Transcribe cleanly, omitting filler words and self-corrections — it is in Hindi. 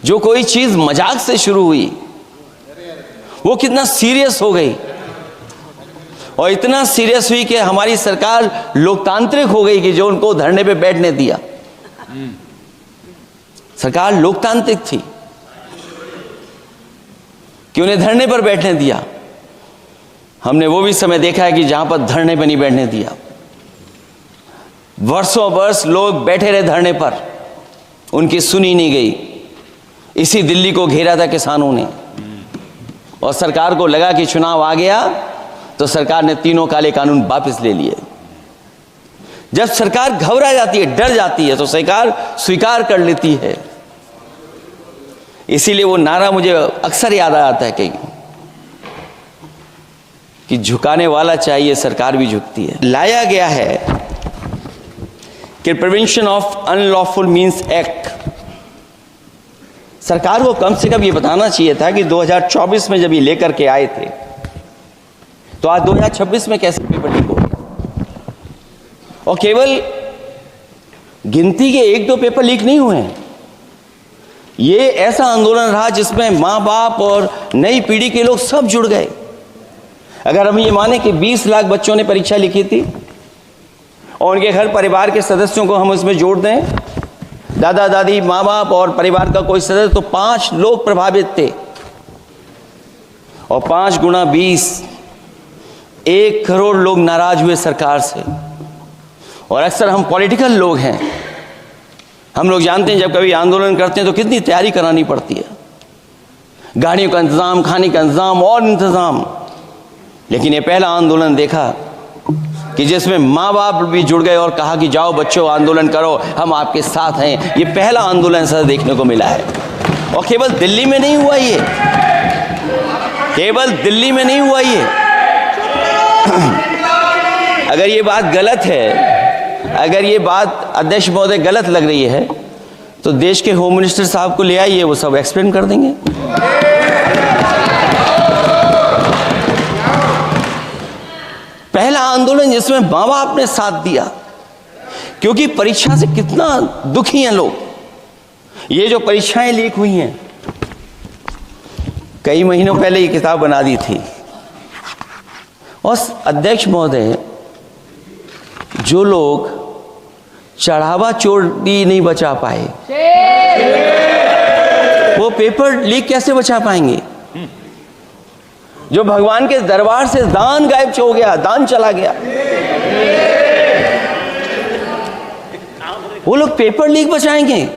जो कोई चीज मजाक से शुरू हुई वो कितना सीरियस हो गई, और इतना सीरियस हुई कि हमारी सरकार लोकतांत्रिक हो गई कि जो उनको धरने पे बैठने दिया। सरकार लोकतांत्रिक थी कि उन्हें धरने पर बैठने दिया। हमने वो भी समय देखा है कि जहां पर धरने पर नहीं बैठने दिया, वर्षों वर्ष लोग बैठे रहे धरने पर, उनकी सुनी नहीं गई। इसी दिल्ली को घेरा था किसानों ने, और सरकार को लगा कि चुनाव आ गया तो सरकार ने तीनों काले कानून वापस ले लिए। जब सरकार घबरा जाती है, डर जाती है, तो सरकार स्वीकार कर लेती है। इसीलिए वो नारा मुझे अक्सर याद आ जाता है कि झुकाने वाला चाहिए, सरकार भी झुकती है। लाया गया है कि prevention of unlawful means act, सरकार को कम से कम ये बताना चाहिए था कि 2024 में जब ये लेकर के आए थे तो आज 2026 में कैसे पेपर लीक हो गया। और केवल गिनती के 1-2 पेपर लीक नहीं हुए हैं, ये ऐसा आंदोलन रहा जिसमें माँ बाप और नई पीढ़ी के लोग सब जुड़ गए। अगर हम ये माने कि 20 लाख बच्चों ने परीक्षा लिखी थी और उनके घर परिवार के सदस्यों को हम इसमें जोड़ दें, दादा दादी, माँ बाप और परिवार का कोई सदस्य, तो 5 लोग प्रभावित थे। और 5 गुणा 20, 1 करोड़ लोग नाराज हुए सरकार से। और अक्सर हम पॉलिटिकल लोग हैं, हम लोग जानते हैं जब कभी आंदोलन करते हैं तो कितनी तैयारी करानी पड़ती है, गाड़ियों का इंतजाम, खाने का इंतजाम और इंतजाम। लेकिन ये पहला आंदोलन देखा कि जिसमें माँ बाप भी जुड़ गए और कहा कि जाओ बच्चों आंदोलन करो, हम आपके साथ हैं। ये पहला आंदोलन ऐसा देखने को मिला है। और केवल दिल्ली में नहीं हुआ ये, केवल दिल्ली में नहीं हुआ ये। अगर ये बात गलत है, अगर ये बात अध्यक्ष महोदय गलत लग रही है, तो देश के होम मिनिस्टर साहब को ले आइए, वो सब एक्सप्लेन कर देंगे। पहला आंदोलन जिसमें माँ बाप ने साथ दिया, क्योंकि परीक्षा से कितना दुखी हैं लोग। ये जो परीक्षाएं लीक हुई हैं, कई महीनों पहले ये किताब बना दी थी। और अध्यक्ष महोदय, जो लोग चढ़ावा चोरी नहीं बचा पाए, वो पेपर लीक कैसे बचा पाएंगे। जो भगवान के दरबार से दान गायब हो गया, दान चला गया, वो लोग पेपर लीक बचाएंगे।